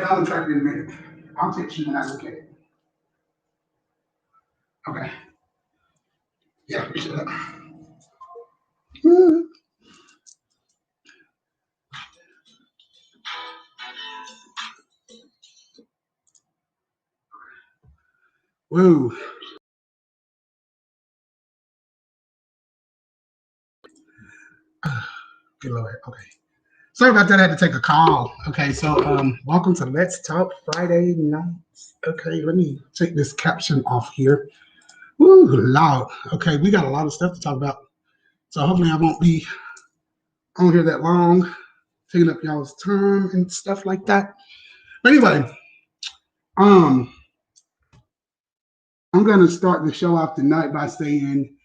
down the track in a minute. I'll text you when I look at it. Okay. Yeah, appreciate that. Woo. Good Lord. Okay. Sorry about that. I had to take a call. Okay, so welcome to Let's Talk Friday Nights. Okay, let me take this caption off here. Woo, loud. Okay, we got a lot of stuff to talk about. So hopefully I won't be on here that long, taking up y'all's time and stuff like that. But anyway, I'm gonna start the show off tonight by saying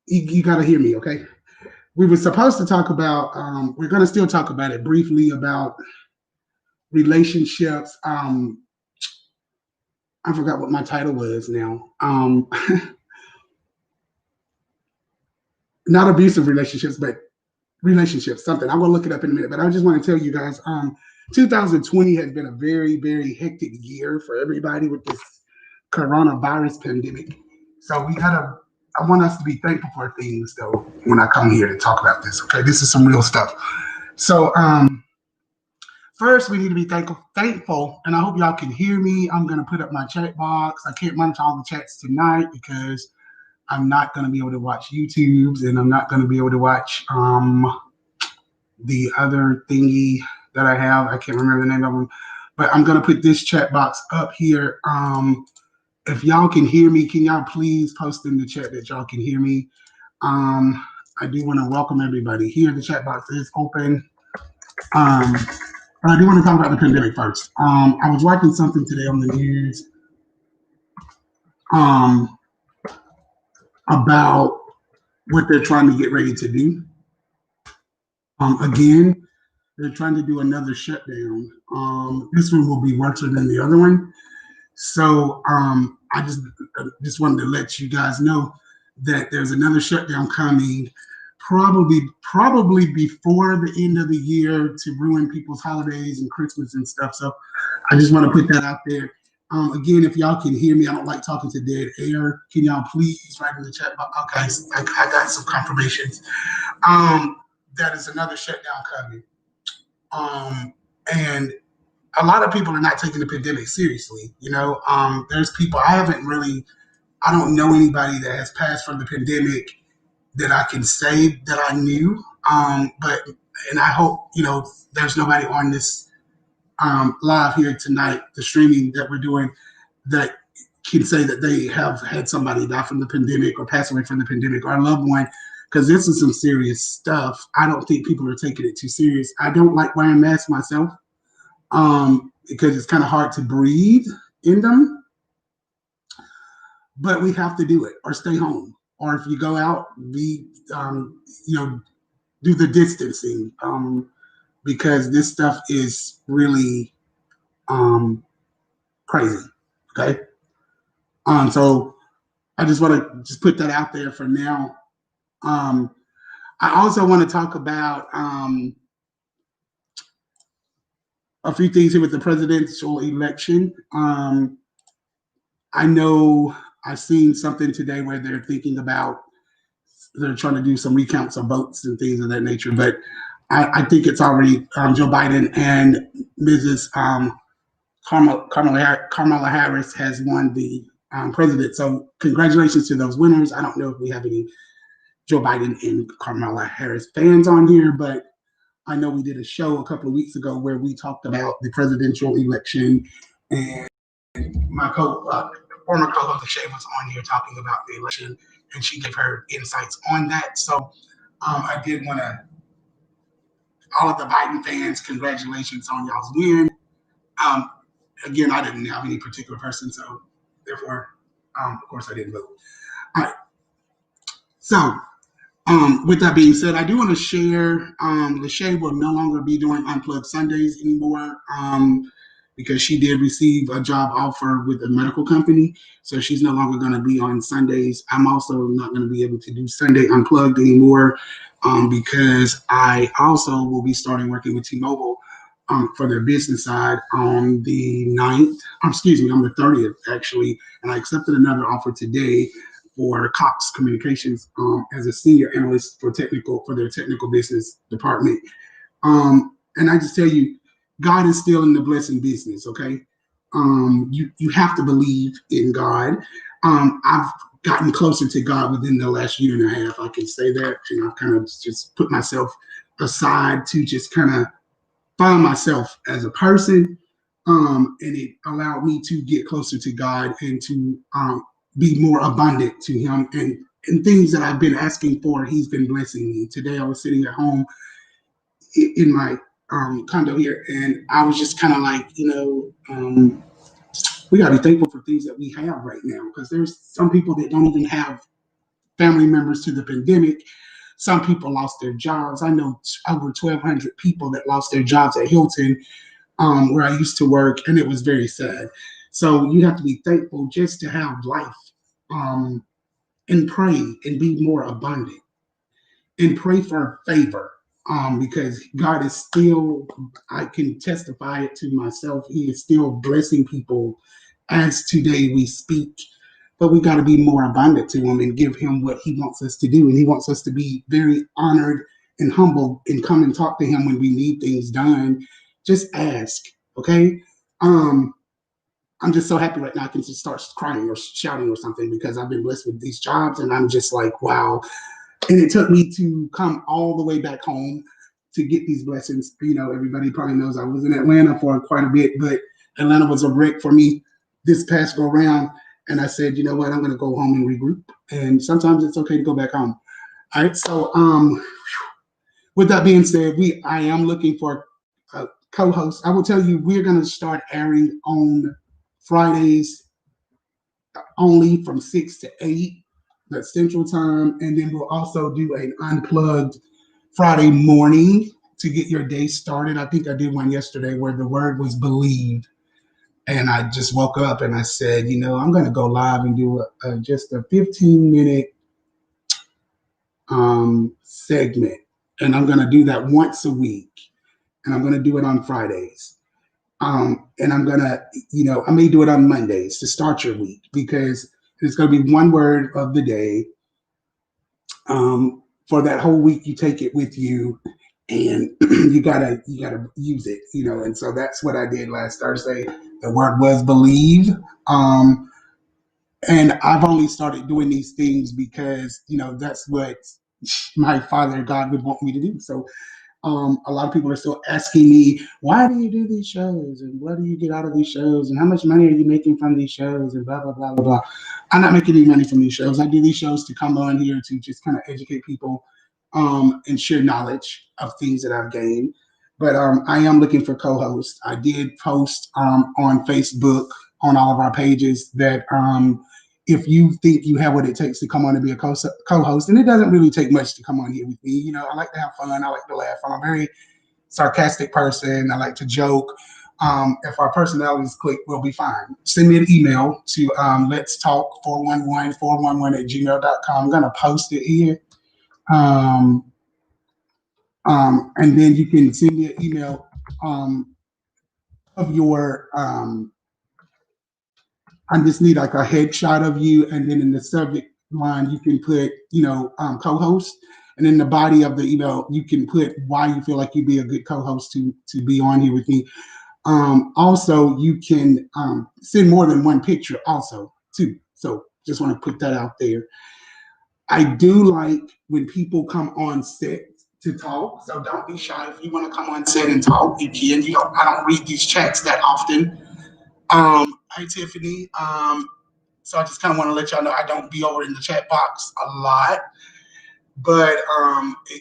you gotta hear me, okay? We were supposed to talk about, we're gonna still talk about it briefly about relationships. I forgot what my title was now. Not abusive relationships, but relationships, something. I'm gonna look it up in a minute, but I just want to tell you guys, 2020 has been a very, very hectic year for everybody with this coronavirus pandemic. So I want us to be thankful for things though when I come here to talk about this. Okay, this is some real stuff. So first we need to be thankful, and I hope y'all can hear me. I'm gonna put up my chat box. I can't monitor all the chats tonight because I'm not going to be able to watch YouTube's, and I'm not going to be able to watch the other thingy that I have. I can't remember the name of them, but I'm going to put this chat box up here. If y'all can hear me, can y'all please post in the chat that y'all can hear me? I do want to welcome everybody here. The chat box is open. But I do want to talk about the pandemic first. I was watching something today on the news. About what they're trying to get ready to do. Again, they're trying to do another shutdown. This one will be worse than the other one. So I just wanted to let you guys know that there's another shutdown coming, probably before the end of the year to ruin people's holidays and Christmas and stuff. So I just want to put that out there. Again, if y'all can hear me, I don't like talking to dead air. Can y'all please write in the chat box? Okay, I got some confirmations. That is another shutdown coming. And a lot of people are not taking the pandemic seriously. You know, there's people, I don't know anybody that has passed from the pandemic that I can say that I knew. And I hope, there's nobody on this live here tonight, the streaming that we're doing, that can say that they have had somebody die from the pandemic or pass away from the pandemic or a loved one, because this is some serious stuff. I don't think people are taking it too serious. I don't like wearing masks myself because it's kind of hard to breathe in them, but we have to do it or stay home. Or if you go out, do the distancing. Because this stuff is really crazy, okay? So I just want to just put that out there for now. I also want to talk about a few things here with the presidential election. I know I've seen something today where they're trying to do some recounts of votes and things of that nature, but I think it's already Joe Biden and Mrs. Kamala Harris has won the president. So congratulations to those winners. I don't know if we have any Joe Biden and Kamala Harris fans on here, but I know we did a show a couple of weeks ago where we talked about the presidential election, and my former co-host Shay was on here talking about the election, and she gave her insights on that. So I did want to, all of the Biden fans, congratulations on y'all's win. Again, I didn't have any particular person, so therefore, of course, I didn't vote. All right. So, with that being said, I do want to share. Lachey will no longer be doing Unplugged Sundays anymore because she did receive a job offer with a medical company, so she's no longer going to be on Sundays. I'm also not going to be able to do Sunday Unplugged anymore because I also will be starting working with T-Mobile for their business side on the 9th, excuse me, on the 30th, actually. And I accepted another offer today for Cox Communications as a senior analyst for their technical business department. And I just tell you, God is still in the blessing business, okay? You have to believe in God. I've gotten closer to God within the last year and a half. I can say that, and I've kind of just put myself aside to just kind of find myself as a person, and it allowed me to get closer to God and to be more abundant to Him, and things that I've been asking for, He's been blessing me. Today I was sitting at home in my condo here, and I was just kind of like, we got to be thankful for things that we have right now, because there's some people that don't even have family members to the pandemic. Some people lost their jobs. I know over 1,200 people that lost their jobs at Hilton, where I used to work, and it was very sad. So you have to be thankful just to have life, and pray and be more abundant, and pray for favor, because God is still, I can testify it to myself, He is still blessing people as today we speak. But we got to be more abundant to Him and give Him what He wants us to do. And He wants us to be very honored and humble and come and talk to Him when we need things done. Just ask, okay? I'm just so happy right now I can just start crying or shouting or something, because I've been blessed with these jobs, and I'm just like, wow. And it took me to come all the way back home to get these blessings. Everybody probably knows I was in Atlanta for quite a bit, but Atlanta was a wreck for me this past go round. And I said, you know what, I'm going to go home and regroup. And sometimes it's okay to go back home. All right. So with that being said, I am looking for a co-host. I will tell you, we're going to start airing on Fridays only from 6 to 8. That's Central Time. And then we'll also do an unplugged Friday morning to get your day started. I think I did one yesterday where the word was believe. And I just woke up and I said, I'm going to go live and do just a 15-minute segment. And I'm going to do that once a week. And I'm going to do it on Fridays. And I'm going to, I may do it on Mondays to start your week, because it's going to be one word of the day. For that whole week, you take it with you, and you gotta use it, And so that's what I did last Thursday. The word was believe. And I've only started doing these things because, that's what my Father God would want me to do. So a lot of people are still asking me, why do you do these shows? And what do you get out of these shows? And how much money are you making from these shows? And blah, blah, blah, blah, blah. I'm not making any money from these shows. I do these shows to come on here to just kind of educate people, and share knowledge of things that I've gained. But I am looking for co-hosts. I did post on Facebook on all of our pages that if you think you have what it takes to come on and be a co-host, and it doesn't really take much to come on here with me. I like to have fun. I like to laugh. I'm a very sarcastic person. I like to joke. If our personalities click, we'll be fine. Send me an email to let's talk 411 at gmail.com. I'm going to post it here. And then you can send me an email of your I just need like a headshot of you, and then in the subject line you can put co-host, and in the body of the email you can put why you feel like you'd be a good co-host to be on here with me. Also, you can send more than one picture also too. So just want to put that out there. I do like when people come on set to talk, so don't be shy. If you want to come on set and talk, you can. I don't read these chats that often. Hi Tiffany. So I just kind of want to let y'all know I don't be over in the chat box a lot, but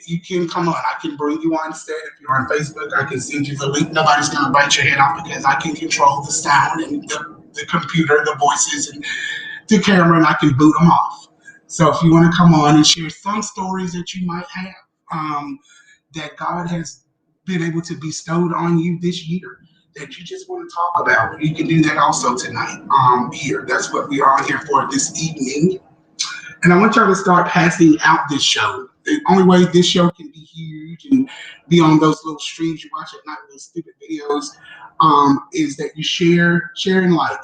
you can come on. I can bring you on set. If you're on Facebook, I can send you the link. Nobody's gonna bite your head off, because I can control the sound and the computer, the voices, and the camera, and I can boot them off. So if you want to come on and share some stories that you might have, that God has been able to bestow on you this year, that you just want to talk about, you can do that also tonight here. That's what we are here for this evening. And I want y'all to start passing out this show. the only way this show can be huge and be on those little streams you watch at night, those stupid videos, is that you share and like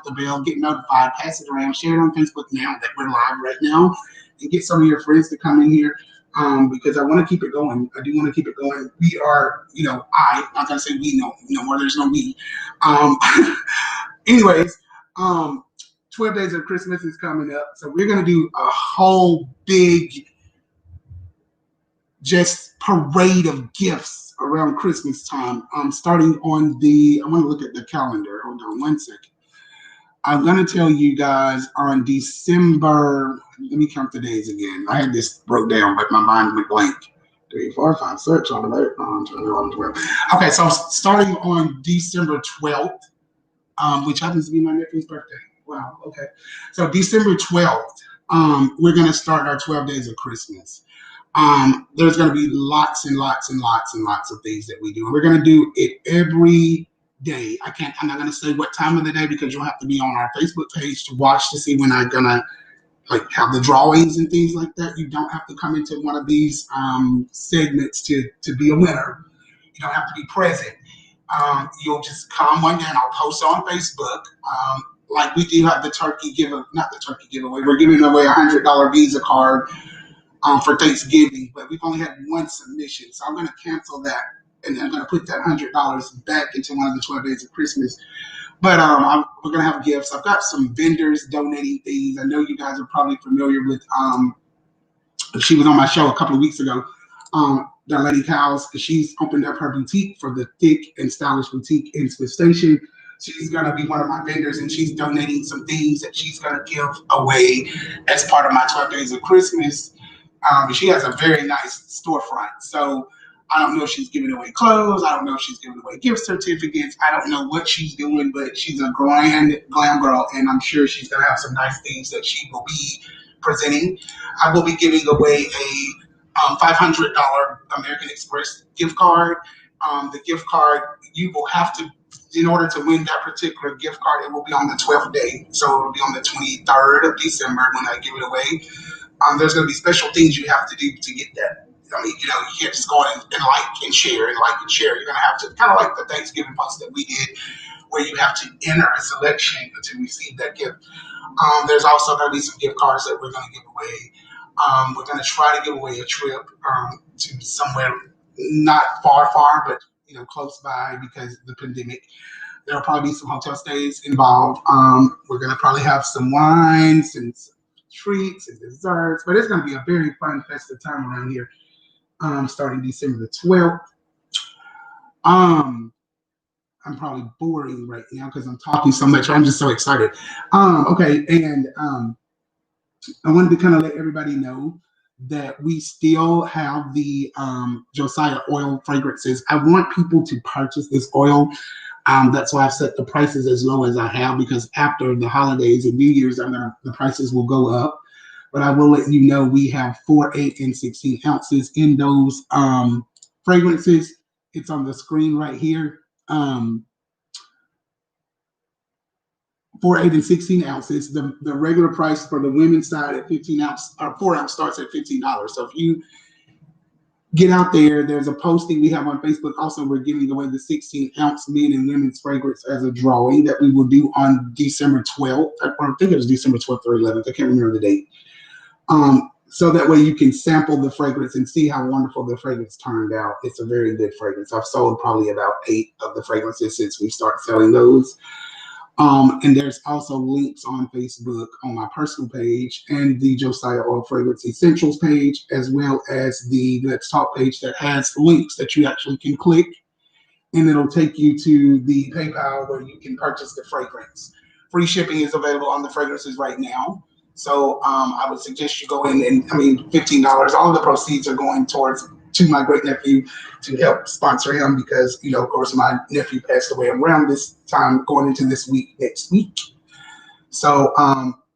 the bell, get notified, pass it around, share it on Facebook now that we're live right now, and get some of your friends to come in here. Because I want to keep it going. I do want to keep it going. We are, I'm not gonna say we, no more. There's no me. Anyways, 12 Days of Christmas is coming up, so we're gonna do a whole big, just parade of gifts around Christmas time. Starting on I want to look at the calendar. Hold on one second. I'm going to tell you guys on December, let me count the days again. I had this broke down, but my mind went blank. 3, 4, 5, 6, 7, 8, 9, 10, 11, 12. Okay, so starting on December 12th, which happens to be my nephew's birthday. Wow, okay. So December 12th, we're going to start our 12 Days of Christmas. There's going to be lots and lots and lots and lots of things that we do. We're going to do it every day. I'm not going to say what time of the day because you'll have to be on our Facebook page to watch to see when I'm going to have the drawings and things like that. You don't have to come into one of these segments to be a winner. You don't have to be present. You'll just come one day and I'll post on Facebook. Like we do have the turkey giveaway, not the turkey giveaway. We're giving away a $100 Visa card for Thanksgiving, but we've only had one submission, so I'm going to cancel that, and then I'm going to put that $100 back into one of the 12 Days of Christmas. But we're going to have gifts. I've got some vendors donating things. I know you guys are probably familiar with. She was on my show a couple of weeks ago. That lady Cows, she's opened up her boutique for the Thick and Stylish Boutique in Smith Station. She's going to be one of my vendors, and she's donating some things that she's going to give away as part of my 12 Days of Christmas. She has a very nice storefront. So I don't know if she's giving away clothes. I don't know if she's giving away gift certificates. I don't know what she's doing, but she's a grand glam girl, and I'm sure she's going to have some nice things that she will be presenting. I will be giving away a $500 American Express gift card. The gift card, you will have to, in order to win that particular gift card, it will be on the 12th day. So it will be on the 23rd of December when I give it away. There's going to be special things you have to do to get that. I mean, you can't just go in and like and share and like and share. You're going to have to, kind of like the Thanksgiving post that we did, where you have to enter a selection to receive that gift. There's also going to be some gift cards that we're going to give away. We're going to try to give away a trip to somewhere not far, but close by because of the pandemic. There'll probably be some hotel stays involved. We're going to probably have some wines and some treats and desserts, but it's going to be a very fun, festive time around here. Starting December the 12th. I'm probably boring right now because I'm talking so much. I'm just so excited. Okay, and I wanted to kind of let everybody know that we still have the Josiah oil fragrances. I want people to purchase this oil. That's why I've set the prices as low as I have, because after the holidays and New Year's, the prices will go up. But I will let you know we have 4, 8, and 16 ounces in those fragrances. It's on the screen right here. 4, 8, and 16 ounces. The regular price for the women's side at 15 ounce or 4 ounce starts at $15. So if you get out there, there's a posting we have on Facebook. Also, we're giving away the 16 ounce men and women's fragrance as a drawing that we will do on December 12th. I think it was December 12th or 11th. I can't remember the date. So that way you can sample the fragrance and see how wonderful the fragrance turned out. It's a very good fragrance. I've sold probably about 8 of the fragrances since we started selling those. And there's also links on Facebook on my personal page and the Josiah Oil Fragrance Essentials page, as well as the Let's Talk page that has links that you actually can click, and it'll take you to the PayPal where you can purchase the fragrance. Free shipping is available on the fragrances right now. So I would suggest you go in and, $15. All of the proceeds are going to my great nephew to help sponsor him because, of course, my nephew passed away around this time going into this week, next week. So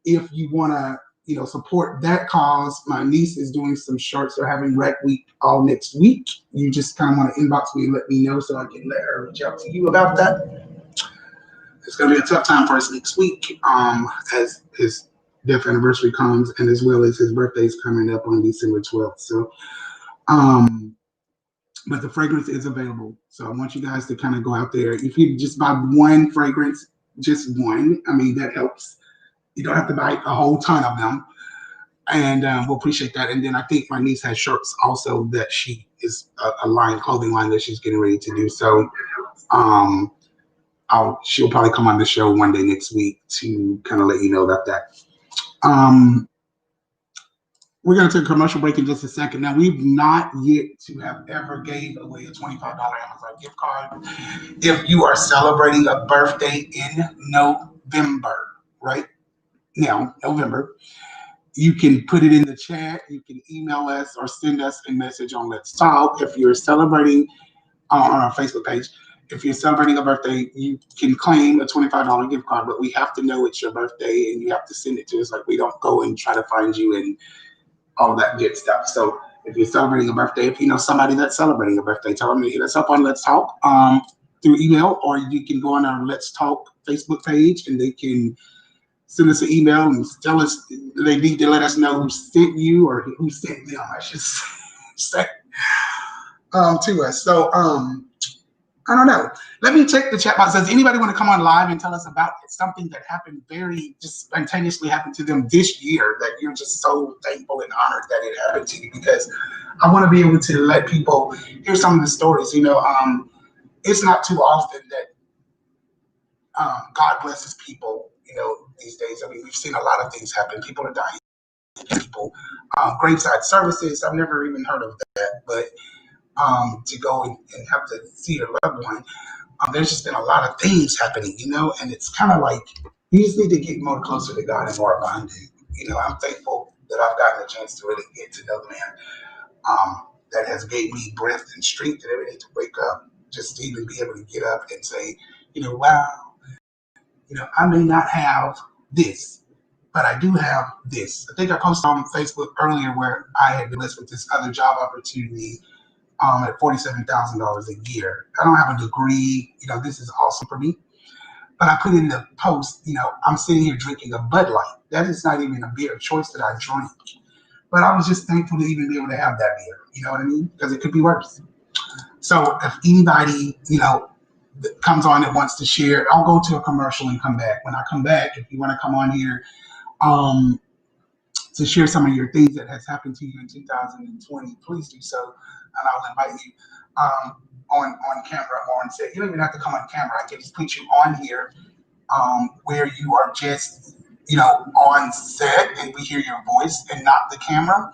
if you want to, support that cause, my niece is doing some shirts. They're having Rec Week all next week. You just kind of want to inbox me and let me know so I can let her reach out to you about that. It's going to be a tough time for us next week as his death anniversary comes, and as well as his birthday's coming up on December 12th. So, but the fragrance is available. So I want you guys to kind of go out there. If you just buy one fragrance, just one, I mean, that helps. You don't have to buy a whole ton of them. And we'll appreciate that. And then I think my niece has shirts also that she is a clothing line that she's getting ready to do. So she'll probably come on the show one day next week to kind of let you know about that. We're going to take a commercial break in just a second. Now, we've not yet to have ever gave away a $25 Amazon gift card. If you are celebrating a birthday in November, right now, November, you can put it in the chat. You can email us or send us a message on Let's Talk. If you're celebrating on our Facebook page, if you're celebrating a birthday, you can claim a $25 gift card, but we have to know it's your birthday and you have to send it to us. Like, we don't go and try to find you and all of that good stuff. So if you're celebrating a birthday, if you know somebody that's celebrating a birthday, tell them to hit us up on Let's Talk through email, or you can go on our Let's Talk Facebook page and they can send us an email and tell us they need to let us know who sent you or who sent them, I should say, to us. So I don't know. Let me check the chat box. Does anybody want to come on live and tell us about something that happened very just spontaneously happened to them this year that you're just so thankful and honored that it happened to you? Because I want to be able to let people hear some of the stories. You know, it's not too often that God blesses people, you know, these days. I mean, we've seen a lot of things happen. People are dying. People, graveside services. I've never even heard of that, but to go and have to see your loved one. There's just been a lot of things happening, you know, and it's kind of like you just need to get more closer to God and more abiding. You know, I'm thankful that I've gotten a chance to really get to know the man that has gave me breath and strength and every day to wake up, just to even be able to get up and say, you know, wow, you know, I may not have this, but I do have this. I think I posted on Facebook earlier where I had been blessed with this other job opportunity at $47,000 a year. I don't have a degree, you know, this is awesome for me. But I put in the post, you know, I'm sitting here drinking a Bud Light. That is not even a beer choice that I drink. But I was just thankful to even be able to have that beer. You know what I mean? Because it could be worse. So if anybody, you know, that comes on and wants to share, I'll go to a commercial and come back. When I come back, if you want to come on here, to share some of your things that has happened to you in 2020, please do so. And I'll invite you on camera or on set. You don't even have to come on camera. I can just put you on here where you are just, you know, on set and we hear your voice and not the camera.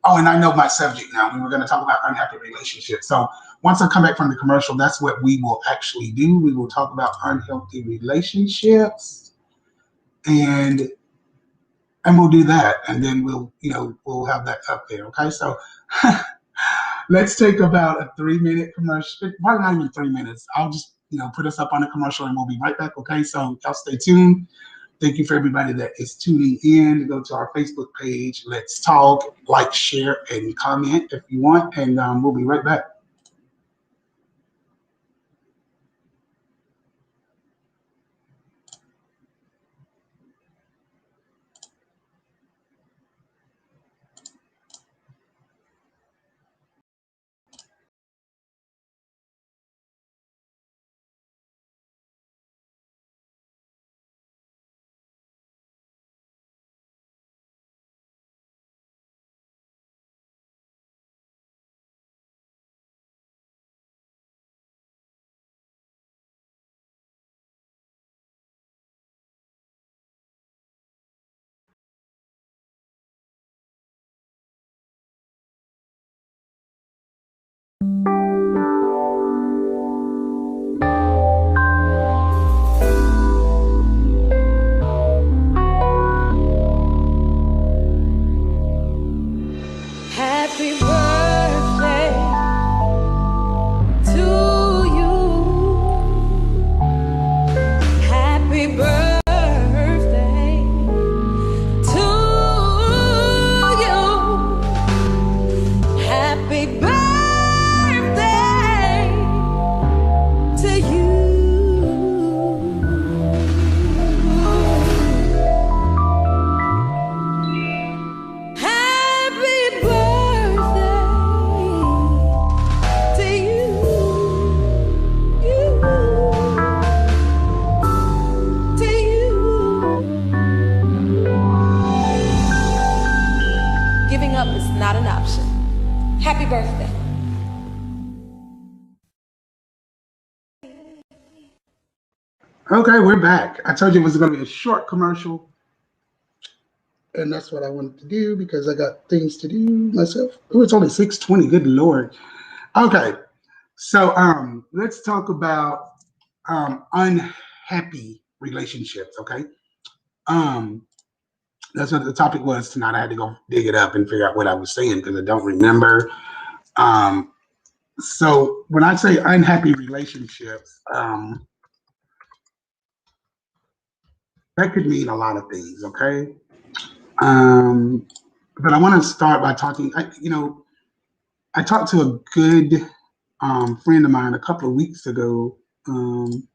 Oh, and I know my subject now. We were going to talk about unhappy relationships. So once I come back from the commercial, that's what we will actually do. We will talk about unhealthy relationships and we'll do that. And then we'll have that up there. Okay. So let's take about a 3-minute commercial. Probably not even 3 minutes. I'll just, put us up on a commercial and we'll be right back. Okay. So y'all stay tuned. Thank you for everybody that is tuning in. Go to our Facebook page. Let's talk, like, share, and comment if you want. And we'll be right back. Happy birthday to you. Happy birthday to you. Happy birthday, Happy birthday. Okay, we're back. I told you it was going to be a short commercial, and that's what I wanted to do because I got things to do myself. Oh, it's only 6:20. Good Lord. Okay, so let's talk about unhappy relationships. Okay, um, that's what the topic was tonight. I had to go dig it up and figure out what I was saying because I don't remember. Um, so when I say unhappy relationships, that could mean a lot of things. Okay, but I want to start by talking. I talked to a good friend of mine a couple of weeks ago um,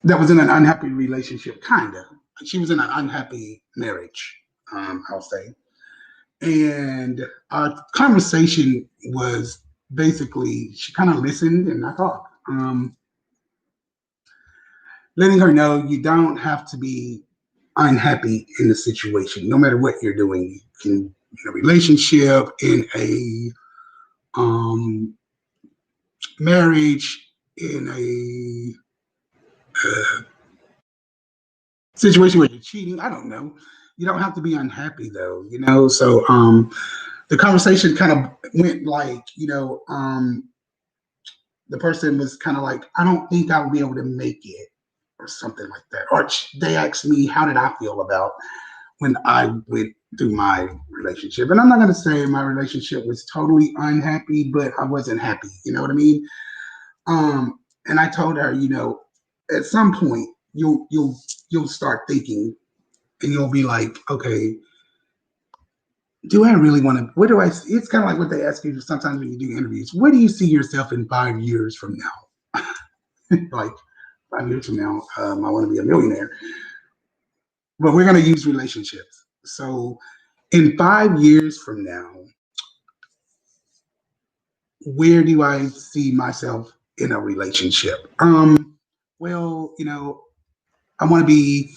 that was in an unhappy relationship, kind of. She was in an unhappy marriage, I'll say. And our conversation was basically she kind of listened and I talked, letting her know you don't have to be unhappy in the situation, no matter what you're doing. In a relationship, in a marriage, in a situation where you're cheating. I don't know. You don't have to be unhappy though. So the conversation kind of went like, the person was kind of like, I don't think I'll be able to make it or something like that. Or they asked me, how did I feel about when I went through my relationship? And I'm not going to say my relationship was totally unhappy, but I wasn't happy. You know what I mean? And I told her, at some point you'll start thinking, and you'll be like, okay, do I really want to? What do I? It's kind of like what they ask you sometimes when you do interviews. Where do you see yourself in 5 years from now? Like 5 years from now, I want to be a millionaire. But we're going to use relationships. So in 5 years from now, where do I see myself in a relationship? Well, I want to be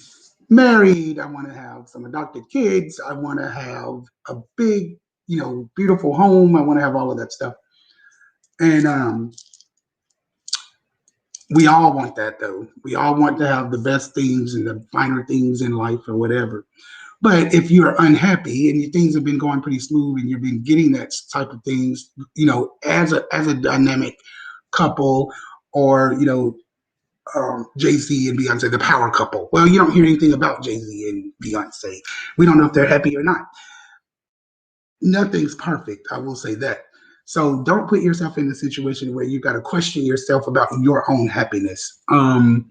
married. I want to have some adopted kids. I want to have a big, beautiful home. I want to have all of that stuff. And we all want that, though. We all want to have the best things and the finer things in life or whatever. But if you're unhappy and your things have been going pretty smooth and you've been getting that type of things, as a dynamic couple, or Jay-Z and Beyonce, the power couple. Well, you don't hear anything about Jay-Z and Beyonce. We don't know if they're happy or not. Nothing's perfect, I will say that. So don't put yourself in a situation where you got to question yourself about your own happiness. You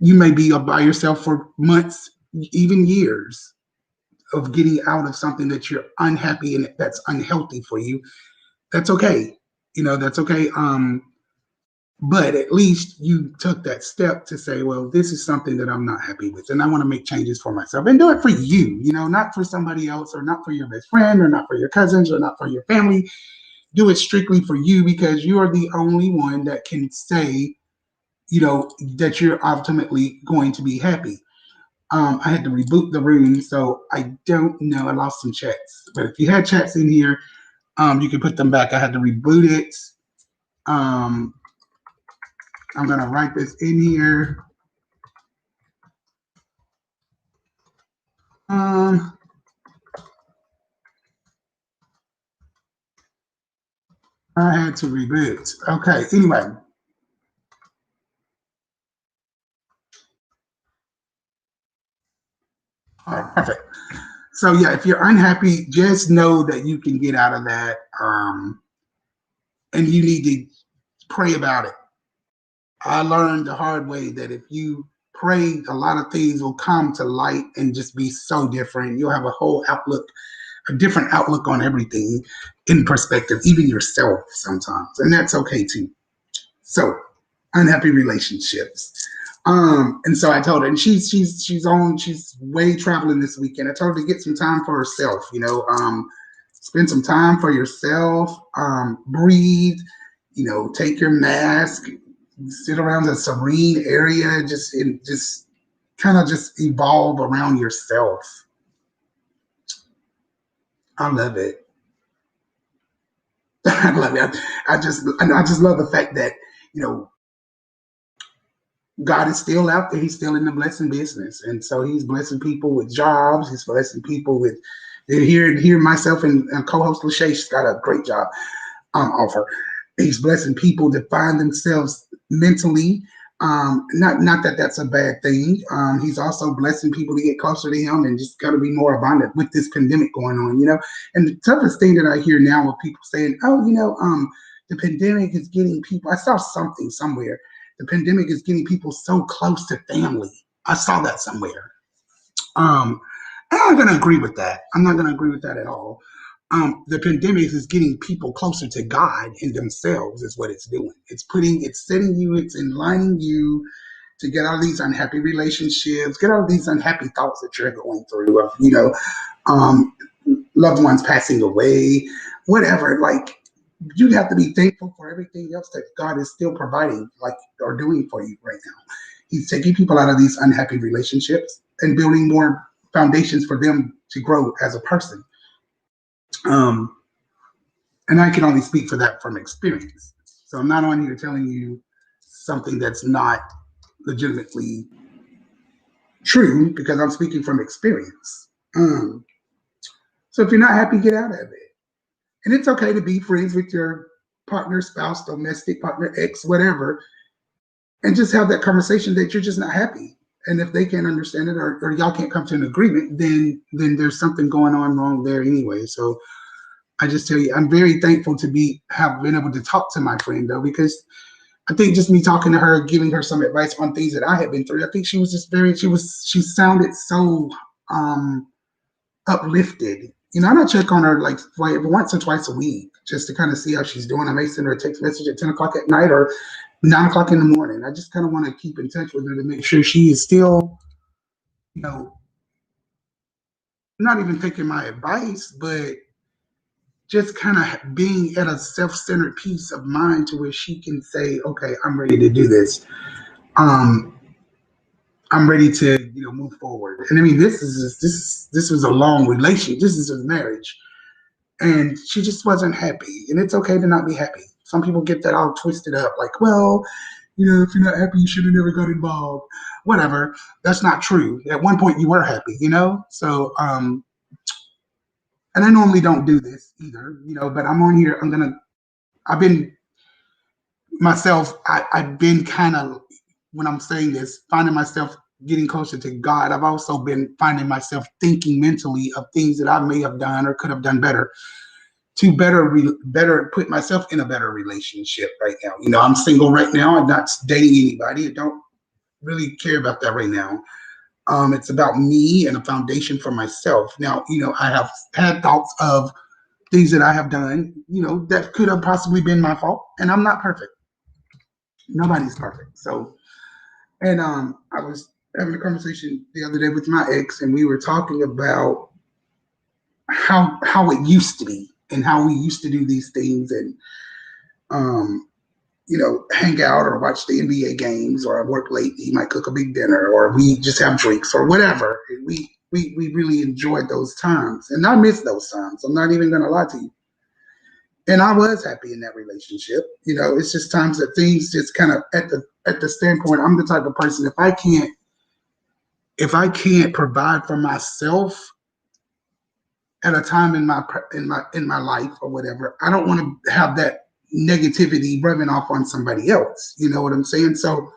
may be by yourself for months, even years, of getting out of something that you're unhappy and that's unhealthy for you. That's okay. That's okay. But at least you took that step to say, well, this is something that I'm not happy with, and I want to make changes for myself and do it for you, not for somebody else or not for your best friend or not for your cousins or not for your family. Do it strictly for you because you are the only one that can say, that you're ultimately going to be happy. I had to reboot the room, so I don't know. I lost some chats, but if you had chats in here, you can put them back. I had to reboot it. I'm going to write this in here. I had to reboot. Okay, anyway. All right, perfect. So yeah, if you're unhappy, just know that you can get out of that, and you need to pray about it. I learned the hard way that if you pray, a lot of things will come to light and just be so different. You'll have a different outlook on everything in perspective, even yourself sometimes, and that's okay too. So, unhappy relationships. And so I told her, and she's way traveling this weekend. I told her to get some time for herself, spend some time for yourself, breathe, take your mask, sit around a serene area, just kind of just evolve around yourself. I love it. I love it. I just love the fact that, you know, God is still out there. He's still in the blessing business. And so he's blessing people with jobs. He's blessing people with here myself and co-host Lachey, she's got a great job offer. He's blessing people to find themselves mentally. Not that that's a bad thing. He's also blessing people to get closer to him and just got to be more abundant with this pandemic going on, you know. And the toughest thing that I hear now with people saying, oh, you know, the pandemic is getting people, I saw something somewhere. The pandemic is getting people so close to family. I saw that somewhere. I'm not going to agree with that. I'm not going to agree with that at all. The pandemic is getting people closer to God and themselves is what it's doing. It's setting you, it's enlightening you to get out of these unhappy relationships, get out of these unhappy thoughts that you're going through of, you know, loved ones passing away, whatever. Like, you have to be thankful for everything else that God is still providing, like, or doing for you right now. He's taking people out of these unhappy relationships and building more foundations for them to grow as a person. And I can only speak for that from experience. So I'm not on here telling you something that's not legitimately true because I'm speaking from experience. So if you're not happy, get out of it. And it's okay to be friends with your partner, spouse, domestic partner, ex, whatever, and just have that conversation that you're just not happy. And if they can't understand it or y'all can't come to an agreement, then there's something going on wrong there anyway. So I just tell you, I'm very thankful to have been able to talk to my friend though, because I think just me talking to her, giving her some advice on things that I had been through, I think she was just she sounded so uplifted. You know, I check on her like once or twice a week just to kind of see how she's doing. I may send her a text message at 10 o'clock at night or 9 o'clock in the morning. I just kind of want to keep in touch with her to make sure she is still, you know, not even taking my advice, but just kind of being at a self-centered peace of mind to where she can say, okay, I'm ready to do this. I'm ready to, you know, move forward. And I mean, this was a long relationship. This is a marriage. And she just wasn't happy. And it's okay to not be happy. Some people get that all twisted up, like, well, you know, if you're not happy, you should have never got involved. Whatever. That's not true. At one point you were happy, you know? So, and I normally don't do this either, you know, but I'm on here. I've been kind of, when I'm saying this, finding myself getting closer to God. I've also been finding myself thinking mentally of things that I may have done or could have done better to better put myself in a better relationship right now. You know, I'm single right now. I'm not dating anybody. I don't really care about that right now. It's about me and a foundation for myself. Now, you know, I have had thoughts of things that I have done, you know, that could have possibly been my fault. And I'm not perfect. Nobody's perfect. So, and I was having a conversation the other day with my ex, and we were talking about how it used to be and how we used to do these things and you know, hang out or watch the NBA games, or I work late, he might cook a big dinner, or we just have drinks or whatever. We really enjoyed those times, and I miss those times. I'm not even gonna lie to you. And I was happy in that relationship. You know, it's just times that things just kind of at the standpoint, I'm the type of person, if I can't provide for myself at a time in my life or whatever, I don't want to have that negativity rubbing off on somebody else. You know what I'm saying? So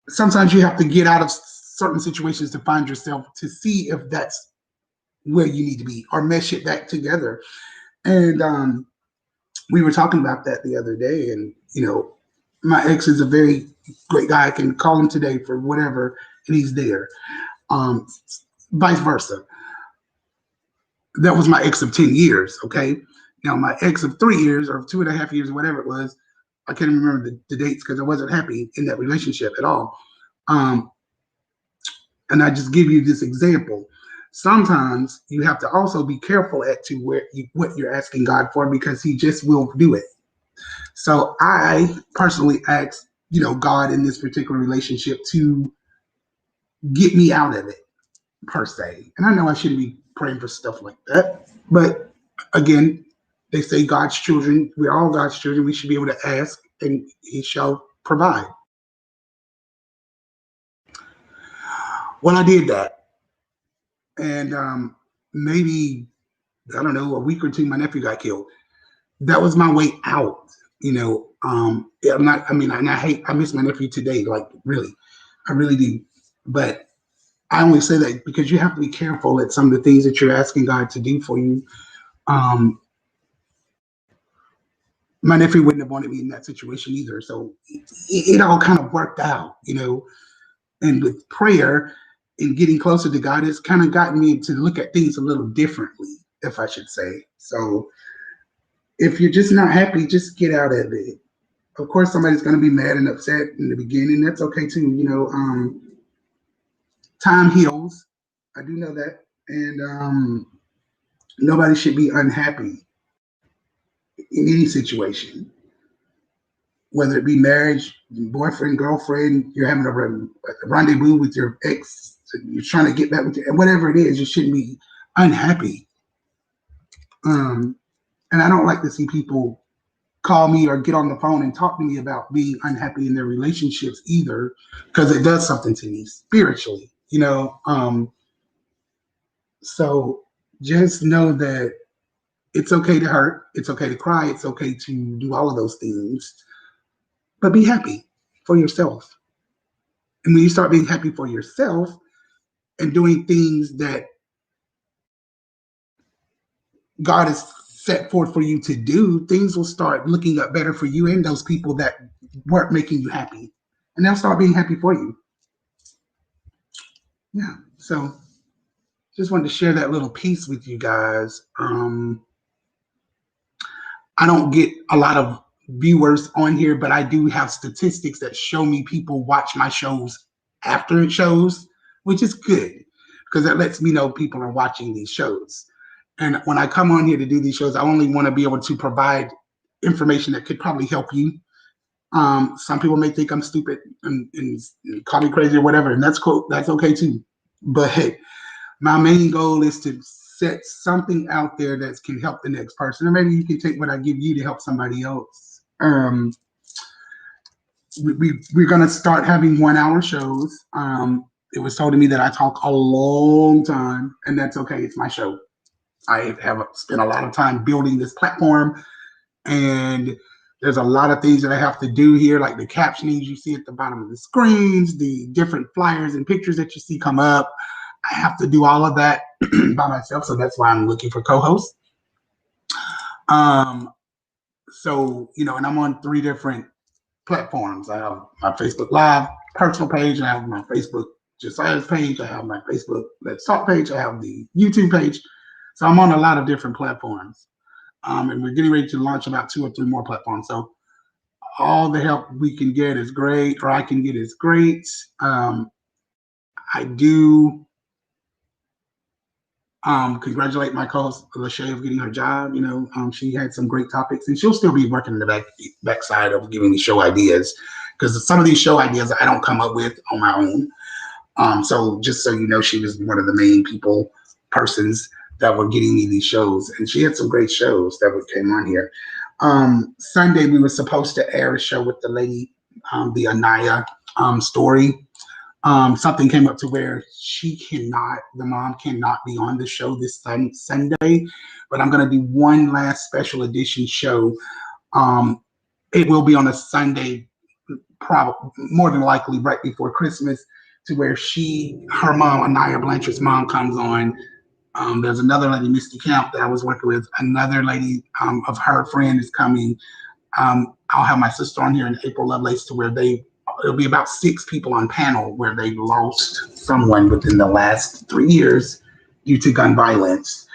sometimes you have to get out of certain situations to find yourself, to see if that's where you need to be, or mesh it back together. And we were talking about that the other day. And, you know, my ex is a very great guy. I can call him today for whatever, and he's there. Vice versa. That was my ex of 10 years, okay? Now, my ex of 3 years or 2.5 years, whatever it was, I can't even remember the dates because I wasn't happy in that relationship at all. And I just give you this example. Sometimes you have to also be careful what you're asking God for, because he just will do it. So I personally asked, you know, God in this particular relationship to get me out of it, per se. And I know I shouldn't be praying for stuff like that. But again, they say God's children, we're all God's children. We should be able to ask and he shall provide. Well, I did that. And maybe, I don't know, a week or two, my nephew got killed. That was my way out. I'm not, I mean, and I miss my nephew today, like really, I really do. But I only say that because you have to be careful at some of the things that you're asking God to do for you. Um, my nephew wouldn't have wanted me in that situation either. So it all kind of worked out, and with prayer and getting closer to God, it's kind of gotten me to look at things a little differently, if I should say. So if you're just not happy, just get out of it. Of course, somebody's going to be mad and upset in the beginning. That's okay too. Time heals. I do know that. And nobody should be unhappy in any situation, whether it be marriage, boyfriend, girlfriend, you're having a rendezvous with your ex, you're trying to get back with you, whatever it is, you shouldn't be unhappy. And I don't like to see people call me or get on the phone and talk to me about being unhappy in their relationships either, because it does something to me spiritually, so just know that it's okay to hurt, it's okay to cry, it's okay to do all of those things, but be happy for yourself. And when you start being happy for yourself and doing things that God has set forth for you to do, things will start looking up better for you and those people that weren't making you happy. And they'll start being happy for you. Yeah. So just wanted to share that little piece with you guys. I don't get a lot of viewers on here, but I do have statistics that show me people watch my shows after it shows, which is good because that lets me know people are watching these shows. And when I come on here to do these shows, I only want to be able to provide information that could probably help you. Some people may think I'm stupid and call me crazy or whatever, and that's cool. That's okay too. But hey, my main goal is to set something out there that can help the next person. Or maybe you can take what I give you to help somebody else. We're going to start having 1 hour shows. It was told to me that I talk a long time, and that's okay. It's my show. I have spent a lot of time building this platform, and there's a lot of things that I have to do here, like the captionings you see at the bottom of the screens, the different flyers and pictures that you see come up. I have to do all of that by myself, so that's why I'm looking for co-hosts. So, and I'm on 3 different platforms. I have my Facebook Live personal page. I have my Facebook Josiah's page. I have my Facebook Let's Talk page. I have the YouTube page. So I'm on a lot of different platforms. And we're getting ready to launch about 2 or 3 more platforms. So all the help we can get is great, or I can get is great. I do congratulate my co-host Lachey of getting her job. She had some great topics, and she'll still be working in the backside of giving me show ideas, because some of these show ideas I don't come up with on my own. So just so you know, she was one of the main persons that were getting me these shows, and she had some great shows that came on here. Sunday we were supposed to air a show with the lady, the Anaya story. Something came up to where the mom cannot be on the show this Sunday, but I'm going to do one last special edition show. It will be on a Sunday, probably more than likely right before Christmas, to where her mom, Anaya Blanchard's mom, comes on. There's another lady, Misty Camp, that I was working with. Another lady of her friend is coming. I'll have my sister on here in April Lovelace, to where it'll be about 6 people on panel where they lost someone within the last 3 years due to gun violence.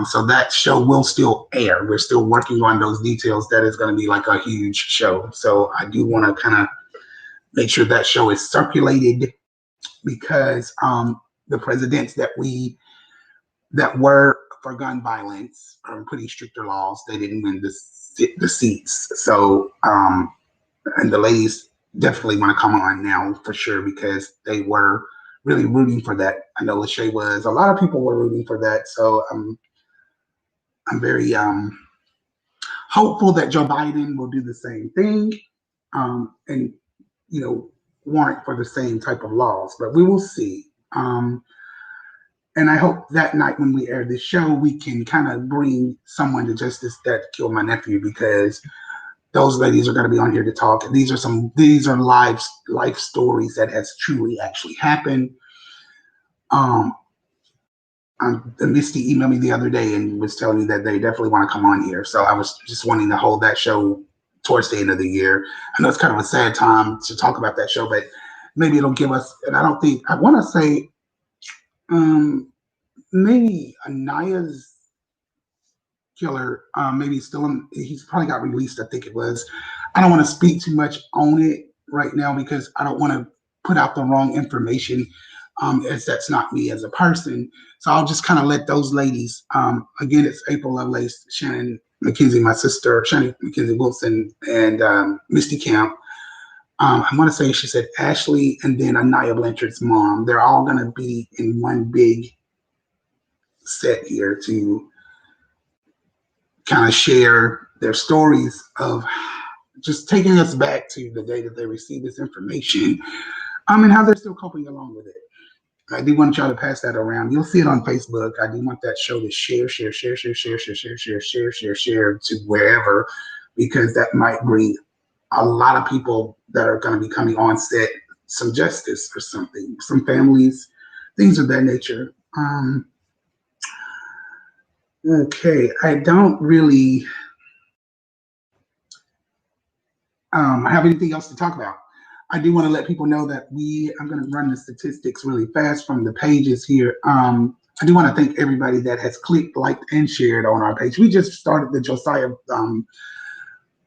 So that show will still air. We're still working on those details. That is going to be like a huge show. So I do want to kind of make sure that show is circulated, because the presidents that were for gun violence are putting stricter laws. They didn't win the seats. So, and the ladies definitely want to come on now for sure, because they were really rooting for that. I know Lachey was. A lot of people were rooting for that. So I'm very hopeful that Joe Biden will do the same thing, and warrant for the same type of laws. But we will see. And I hope that night when we air this show, we can kind of bring someone to justice that killed my nephew, because those ladies are going to be on here to talk. These are life stories that has truly actually happened. Misty emailed me the other day and was telling me that they definitely want to come on here. So I was just wanting to hold that show towards the end of the year. I know it's kind of a sad time to talk about that show, but maybe it'll give us, and I want to say, maybe Anaya's killer, maybe he's probably got released, I think it was. I don't want to speak too much on it right now because I don't want to put out the wrong information, as that's not me as a person. So I'll just kind of let those ladies, again, it's April Lovelace, Shannon McKenzie, my sister, Shannon McKenzie Wilson, and Misty Camp. I want to say she said Ashley, and then Anaya Blanchard's mom. They're all going to be in one big set here to kind of share their stories of just taking us back to the day that they received this information, and how they're still coping along with it. I do want y'all to pass that around. You'll see it on Facebook. I do want that show to share to wherever, because that might bring a lot of people that are going to be coming on set some justice or something, some families, things of that nature. Okay, I don't really have anything else to talk about. I do want to let people know that I'm going to run the statistics really fast from the pages here. I do want to thank everybody that has clicked, liked, and shared on our page. We just started the Josiah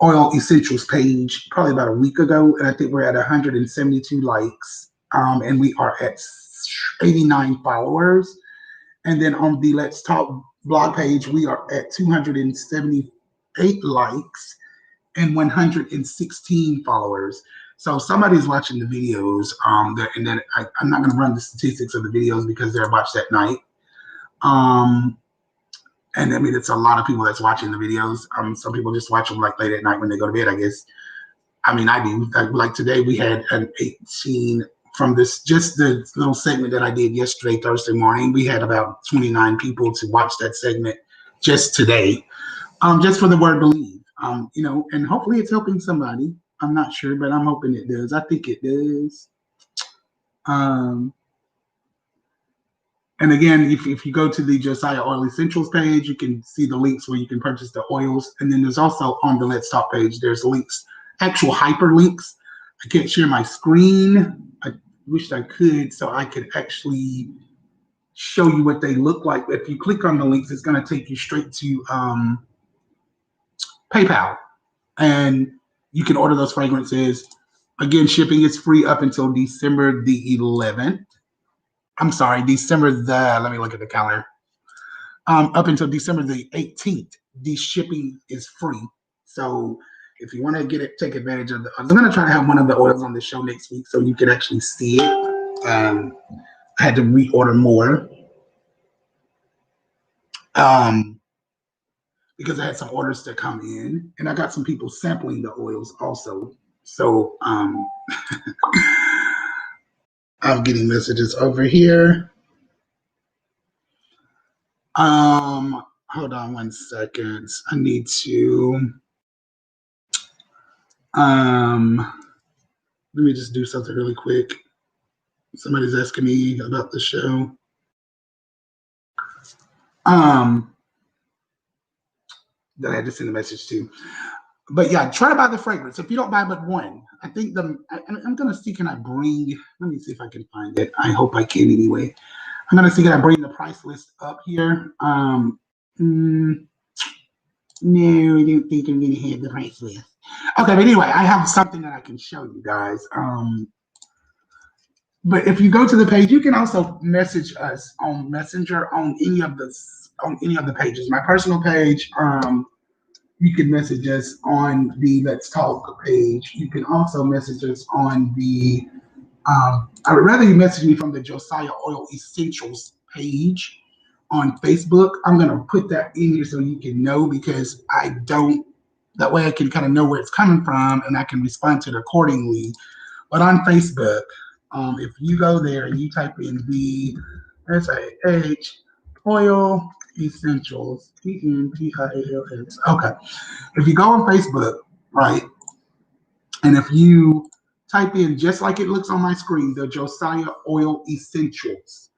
Oil Essentials page probably about a week ago, and I think we're at 172 likes, and we are at 89 followers. And then on the Let's Talk blog page, we are at 278 likes and 116 followers. So somebody's watching the videos, and then I'm not going to run the statistics of the videos because they're watched at night. And I mean, it's a lot of people that's watching the videos. Some people just watch them like late at night when they go to bed, I guess. I mean, I do. Like today, we had an 18 from just the little segment that I did yesterday, Thursday morning. We had about 29 people to watch that segment just today, just for the word believe. And hopefully it's helping somebody. I'm not sure, but I'm hoping it does. I think it does. And again, if you go to the Josiah Oil Essentials page, you can see the links where you can purchase the oils. And then there's also on the Let's Talk page, there's links, actual hyperlinks. I can't share my screen. I wish I could, so I could actually show you what they look like. If you click on the links, it's going to take you straight to PayPal. And you can order those fragrances. Again, shipping is free up until December the 11th. I'm sorry, let me look at the calendar. Up until December the 18th, the shipping is free. So if you want to take advantage of I'm going to try to have one of the oils on the show next week so you can actually see it. I had to reorder more because I had some orders to come in, and I got some people sampling the oils also. So I'm getting messages over here. Hold on 1 second. I need to let me just do something really quick. Somebody's asking me about the show. That I had to send a message to. But yeah, try to buy the fragrance. If you don't buy but one, I think I'm gonna see, let me see if I can find it. I hope I can anyway. I'm gonna see, can I bring the price list up here? No, I don't think I'm gonna have the price list. Okay, but anyway, I have something that I can show you guys. But if you go to the page, you can also message us on Messenger on any of the pages. My personal page, you can message us on the Let's Talk page. You can also message us on the I would rather you message me from the Josiah Oil Essentials page on Facebook. I'm going to put that in here so you can know, because I don't, that way I can kind of know where it's coming from and I can respond to it accordingly. But on Facebook, if you go there and you type in the SAH Oil Essentials, ENTIALS. Okay. If you go on Facebook, right, and if you type in, just like it looks on my screen, the Josiah Oil Essentials,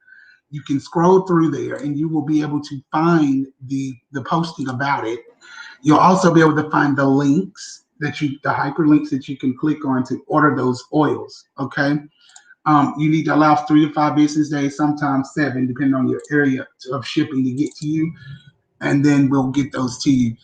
you can scroll through there and you will be able to find the posting about it. You'll also be able to find the links the hyperlinks that you can click on to order those oils. Okay. You need to allow 3 to 5 business days, sometimes 7, depending on your area of shipping to get to you. And then we'll get those to you.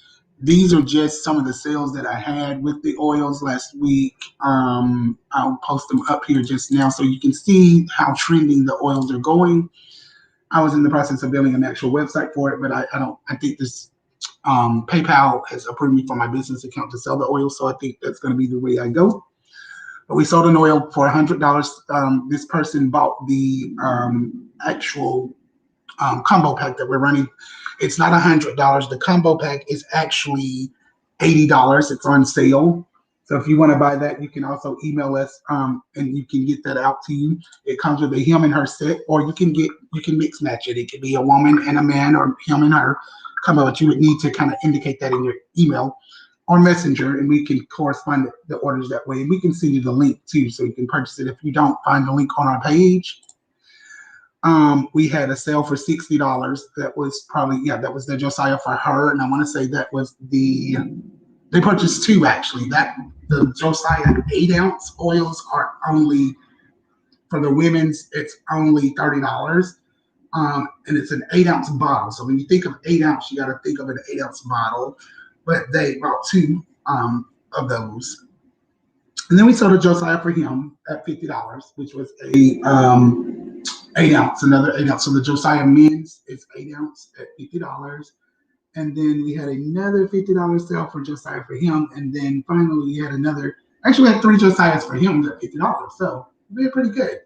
These are just some of the sales that I had with the oils last week. I'll post them up here just now so you can see how trending the oils are going. I was in the process of building an actual website for it, but I think this PayPal has approved me for my business account to sell the oil, so I think that's going to be the way I go. But we sold an oil for $100. This person bought the actual combo pack that we're running. It's not $100. The combo pack is actually $80. It's on sale. So if you want to buy that, you can also email us and you can get that out to you. It comes with a him and her set, or you can mix match it. It could be a woman and a man, or him and her combo, but you would need to kind of indicate that in your email or messenger, and we can correspond the orders that way. We can send you the link too, so you can purchase it if you don't find the link on our page. We had a sale for $60. That was that was the Josiah for her, and I want to say that was they purchased 2 actually. The Josiah 8-ounce oils are only, for the women's, it's only $30. And it's an 8-ounce bottle. So when you think of 8 ounce, you got to think of an 8-ounce bottle. But they bought 2 of those. And then we sold a Josiah for him at $50, which was a 8-ounce, another 8-ounce. So the Josiah men's is 8-ounce at $50. And then we had another $50 sale for Josiah for him. And then finally we had we had 3 Josiahs for him at $50. So they're pretty good.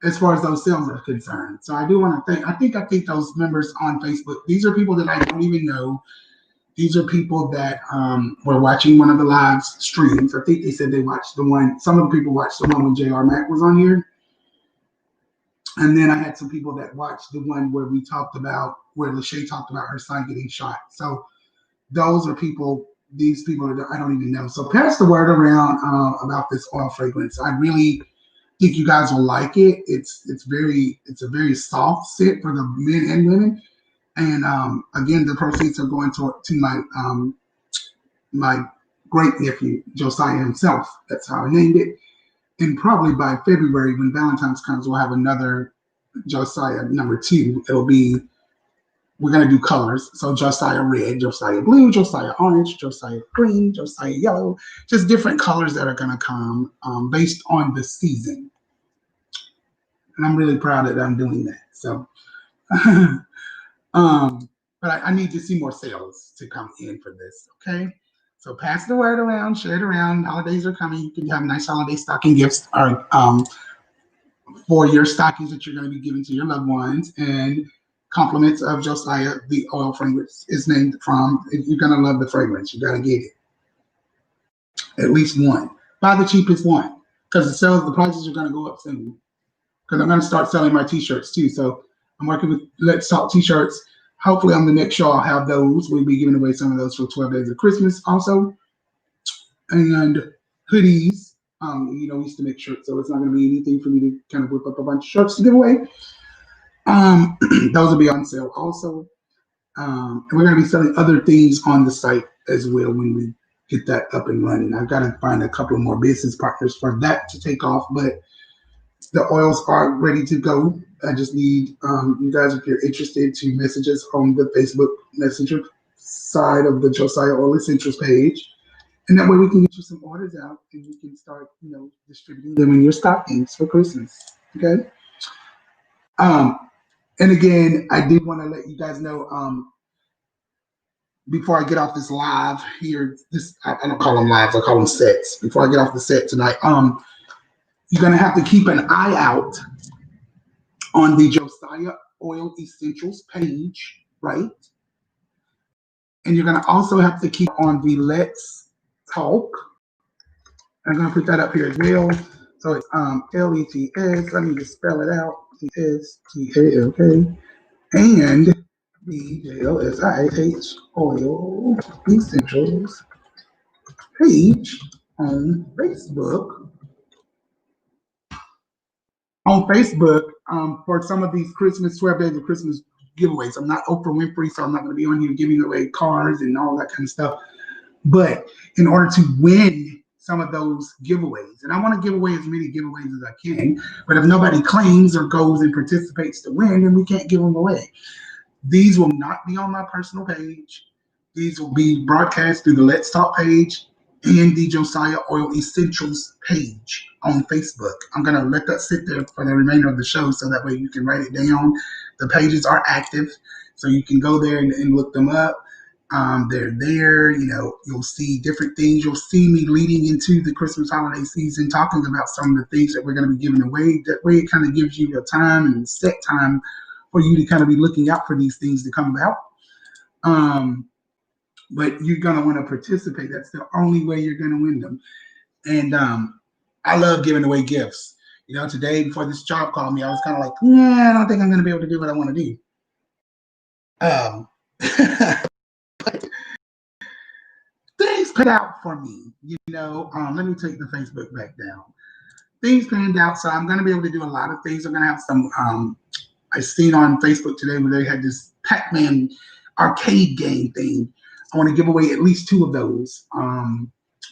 As far as those sales are concerned. So I do want to thank, I think those members on Facebook, these are people that I don't even know. These are people that were watching one of the live streams. I think they said they watched the one, some of the people watched the one when JR Mack was on here. And then I had some people that watched the one where we talked about, where Lachey talked about her son getting shot. So those are people, these people that I don't even know. So pass the word around about this oil fragrance. I really think you guys will like it. It's a very soft scent for the men and women. And again, the proceeds are going to my my great nephew Josiah himself. That's how I named it. And probably by February, when Valentine's comes, we'll have another Josiah number 2. We're gonna do colors. So Josiah red, Josiah blue, Josiah orange, Josiah green, Josiah yellow, just different colors that are gonna come based on the season. And I'm really proud that I'm doing that. So, but I need to see more sales to come in for this. Okay. So pass the word around, share it around. Holidays are coming. You can have nice holiday stocking gifts or for your stockings that you're going to be giving to your loved ones, and compliments of Josiah, the oil fragrance is named from. You're going to love the fragrance. You got to get it. At least one. Buy the cheapest one, because the prices are going to go up soon. Because I'm going to start selling my t-shirts too. So I'm working with Let's Talk t-shirts. Hopefully on the next show I'll have those. We'll be giving away some of those for 12 days of Christmas also. And hoodies. We used to make shirts, so it's not going to be anything for me to kind of whip up a bunch of shirts to give away. Those will be on sale also. And we're going to be selling other things on the site as well when we get that up and running. I've got to find a couple more business partners for that to take off, but the oils are ready to go. I just need you guys, if you're interested, to message us on the Facebook Messenger side of the Josiah Oil Essentials page. And that way we can get you some orders out and you can start, distributing them in your stockings for Christmas. Okay. And again, I did want to let you guys know, before I get off this live here, I don't call them lives, I call them sets. Before I get off the set tonight, You're going to have to keep an eye out on the Josiah Oil Essentials page, right? And you're going to also have to keep on the Let's Talk. I'm going to put that up here as well. So it's LETS. Let me just spell it out. TSTALK. And the JOSIH Oil Essentials page on Facebook. For some of these Christmas 12 days of Christmas giveaways. I'm not Oprah Winfrey, so I'm not going to be on here giving away cars and all that kind of stuff. But in order to win some of those giveaways, and I want to give away as many giveaways as I can, but if nobody claims or goes and participates to win, then we can't give them away. These will not be on my personal page. These will be broadcast through the Let's Talk page and the Josiah Oil Essentials page on Facebook. I'm going to let that sit there for the remainder of the show so that way you can write it down. The pages are active, so you can go there and look them up. They're there. You'll see different things. You'll see me leading into the Christmas holiday season, talking about some of the things that we're going to be giving away. That way it kind of gives you a time and set time for you to kind of be looking out for these things to come about. But you're going to want to participate. That's the only way you're going to win them. And I love giving away gifts. Today before this job called me, I was kind of like, I don't think I'm going to be able to do what I want to do. Things panned out for me. Let me take the Facebook back down. Things panned out, so I'm going to be able to do a lot of things. I'm going to have some. I seen on Facebook today where they had this Pac-Man arcade game thing. I want to give away at least 2 of those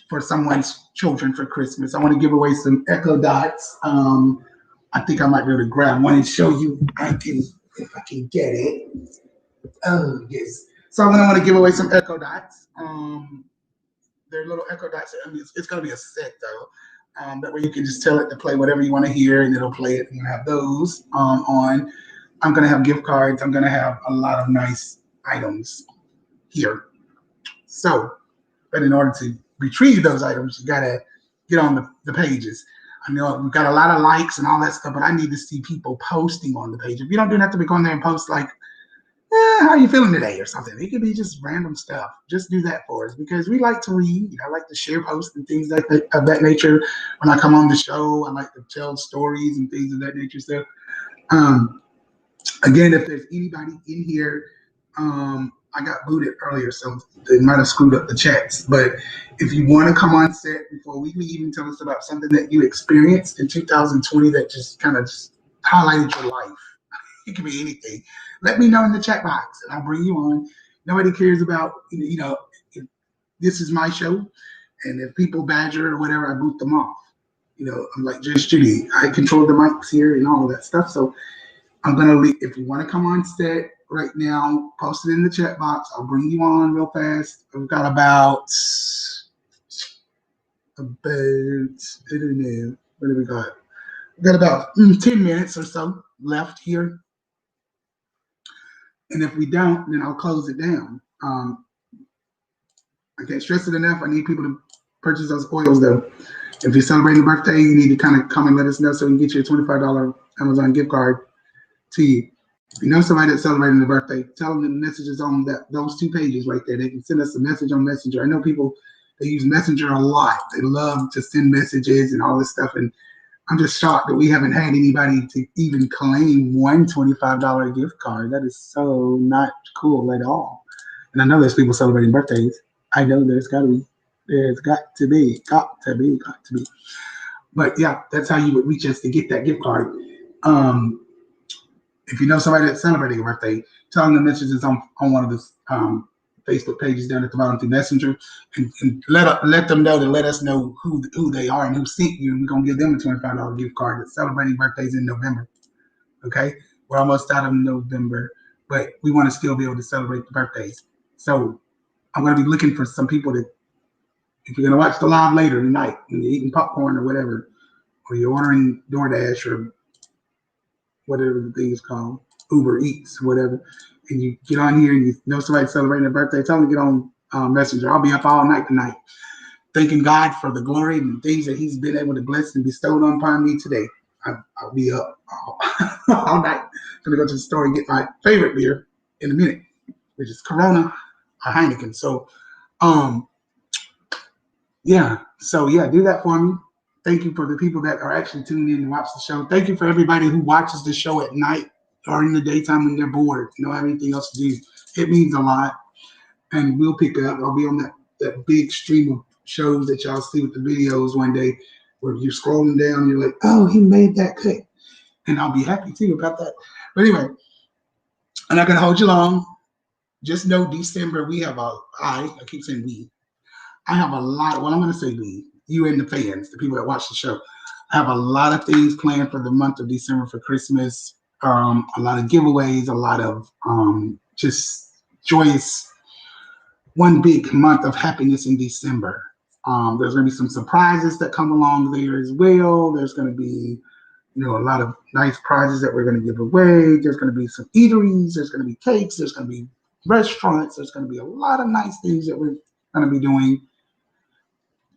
for someone's children for Christmas. I want to give away some Echo Dots. I think I might be able to grab one and show you if I can get it. Oh, yes. So I'm going to want to give away some Echo Dots. They're little Echo Dots. It's going to be a set, though. That way you can just tell it to play whatever you want to hear, and it'll play it. I'm going to have those on. I'm going to have gift cards. I'm going to have a lot of nice items here. So, but in order to retrieve those items, you got to get on the pages. I know we've got a lot of likes and all that stuff, but I need to see people posting on the page. If you don't do nothing but go in there and post like, how are you feeling today or something? It could be just random stuff. Just do that for us because we like to read. I like to share posts and things like that, of that nature. When I come on the show, I like to tell stories and things of that nature. So, again, if there's anybody in here, I got booted earlier, so they might have screwed up the chats. But if you want to come on set before we leave and tell us about something that you experienced in 2020 that just kind of just highlighted your life, it can be anything. Let me know in the chat box, and I'll bring you on. Nobody cares about, this is my show, and if people badger or whatever, I boot them off. I'm like Judge Judy. I control the mics here and all of that stuff. So I'm going to leave. If you want to come on set right now, post it in the chat box. I'll bring you on real fast. We've got about, I don't know, what do we got? We've got about 10 minutes or so left here. And if we don't, then I'll close it down. I can't stress it enough. I need people to purchase those oils, though. If you're celebrating a birthday, you need to kind of come and let us know so we can get you a $25 Amazon gift card to you. If you know somebody that's celebrating a birthday, tell them the messages on those 2 pages right there. They can send us a message on Messenger. I know people, they use Messenger a lot. They love to send messages and all this stuff. And I'm just shocked that we haven't had anybody to even claim one $25 gift card. That is so not cool at all. And I know there's people celebrating birthdays. I know there's got to be. There's got to be. But yeah, that's how you would reach us to get that gift card. If you know somebody that's celebrating a birthday, tell them the messages on one of the Facebook pages down at the bottom through Messenger, and let them know to let us know who they are and who sent you, and we're gonna give them a $25 gift card that's celebrating birthdays in November. Okay, we're almost out of November, but we want to still be able to celebrate the birthdays. So I'm gonna be looking for some people that, if you're gonna watch the live later tonight and you're eating popcorn or whatever, or you're ordering DoorDash or whatever the thing is called, Uber Eats, whatever, and you get on here and you know somebody celebrating their birthday, tell them to get on Messenger. I'll be up all night tonight. thanking God for the glory and the things that He's been able to bless and bestow upon me today. I'll be up all night. I'm gonna go to the store and get my favorite beer in a minute, which is Corona or Heineken. So, yeah, do that for me. Thank you for the people that are actually tuning in and watch the show. Thank you for everybody who watches the show at night or in the daytime when they're bored, don't have anything else to do. It means a lot, and we'll pick up. I'll be on that big stream of shows that y'all see with the videos one day, where you're scrolling down, you're like, oh, he made that cut, and I'll be happy too about that. But anyway, I'm not gonna hold you long. Just know December we have I keep saying we. I have a lot. Well, I'm gonna say we. You and the fans, the people that watch the show. I have a lot of things planned for the month of December for Christmas. A lot of giveaways, a lot of just joyous, one big month of happiness in December. There's going to be some surprises that come along there as well. There's going to be, a lot of nice prizes that we're going to give away. There's going to be some eateries. There's going to be cakes. There's going to be restaurants. There's going to be a lot of nice things that we're going to be doing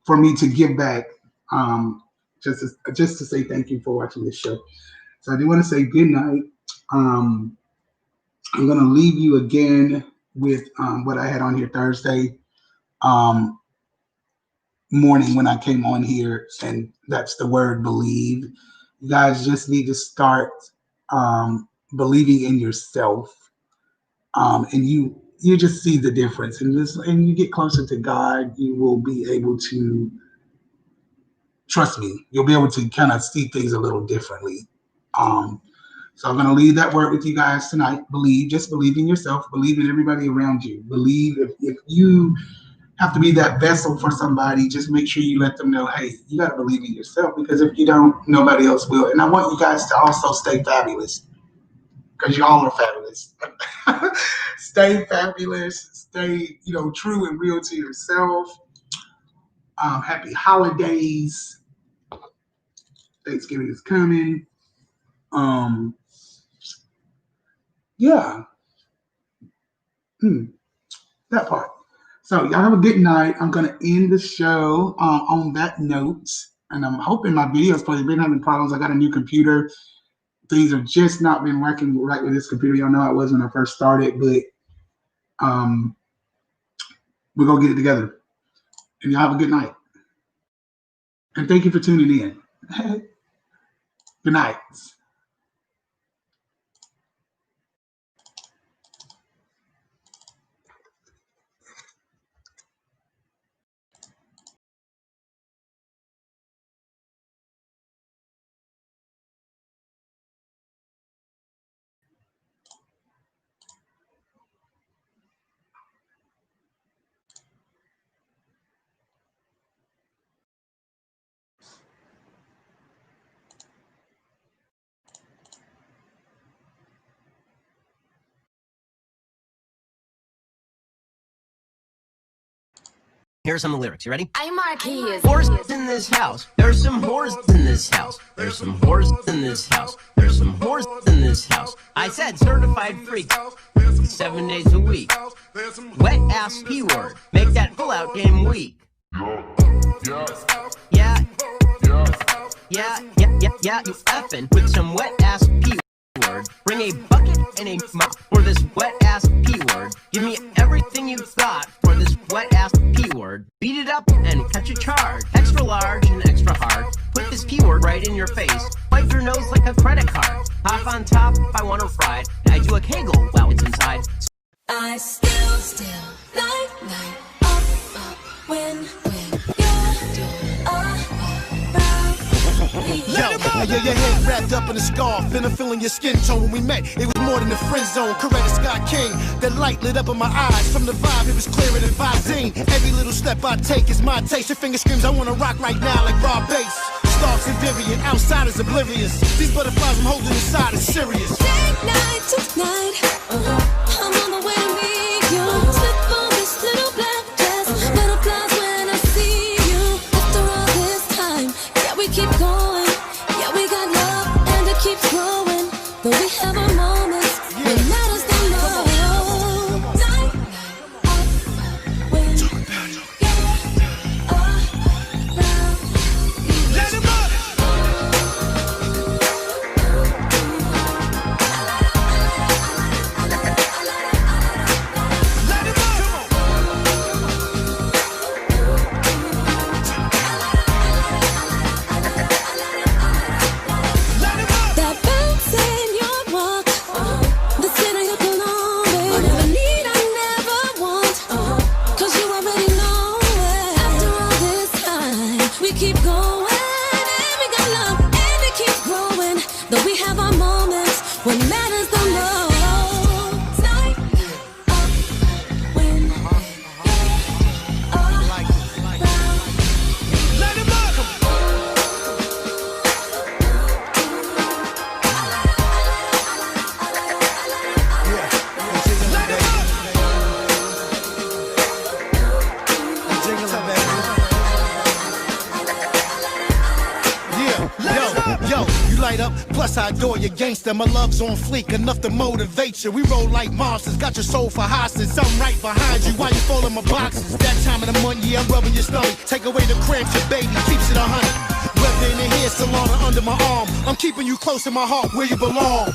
for me to give back, just to say thank you for watching this show. So I do want to say good night. I'm going to leave you again with what I had on here Thursday morning when I came on here, and that's the word believe. You guys just need to start believing in yourself, and you just see the difference. And you get closer to God, you will be able to, trust me, you'll be able to kind of see things a little differently. So I'm going to leave that word with you guys tonight. Believe, just believe in yourself, believe in everybody around you. Believe if you have to be that vessel for somebody, just make sure you let them know, hey, you got to believe in yourself, because if you don't, nobody else will. And I want you guys to also stay fabulous, because y'all are fabulous. Stay fabulous, stay, true and real to yourself. Happy holidays. Thanksgiving is coming. That part. So y'all have a good night. I'm gonna end the show on that note, and I'm hoping my videos play. I've been having problems. I got a new computer. Things have just not been working right with this computer. Y'all know how it was when I first started, but we're gonna get it together. And y'all have a good night. And thank you for tuning in. Good night. Here's some of the lyrics. You ready? I'm Marquise. Whores in this house. There's some whores in this house. There's some whores in this house. There's some whores in this house. I said certified freak. 7 days a week. Wet ass P word. Make that pull out game weak. Yeah. You effing with some wet ass P word. Bring a bucket and a mop for this wet ass P word. Give me everything you've got for this wet ass P word. Beat it up and catch a charge. Extra large and extra hard. Put this P word right in your face. Wipe your nose like a credit card. Hop on top if I want to ride. I do a kegel while it's inside. I still like up when you're around. Your head wrapped up in a scarf, been a feeling your skin tone when we met. It was more than a friend zone. Coretta Scott King, that light lit up in my eyes. From the vibe, it was clearer than Visine. Every little step I take is my taste. Your finger screams, I wanna rock right now like Rob Bass. Starks and Vivian, outsiders oblivious. These butterflies I'm holding inside is serious. Tonight, I'm on the way to meet you. Slip on this little black dress. Butterflies when I see you. After all this time, yeah, we keep going. Yeah, we got love and it keeps growing. Though we have our moments when matters don't know. Night, when you're around. keep going, and we got love, and it keeps growing. Though we have our moments when it matters the most. Night up when you're around. Let him up. Yo, you light up, plus I adore your gangster. My love's on fleek, enough to motivate you. We roll like monsters, got your soul for hostage. I'm right behind you while you folding my boxes. That time of the month, yeah, I'm rubbing your stomach. Take away the cramps, your baby keeps it 100. Whether in the hair salon or under my arm, I'm keeping you close to my heart where you belong.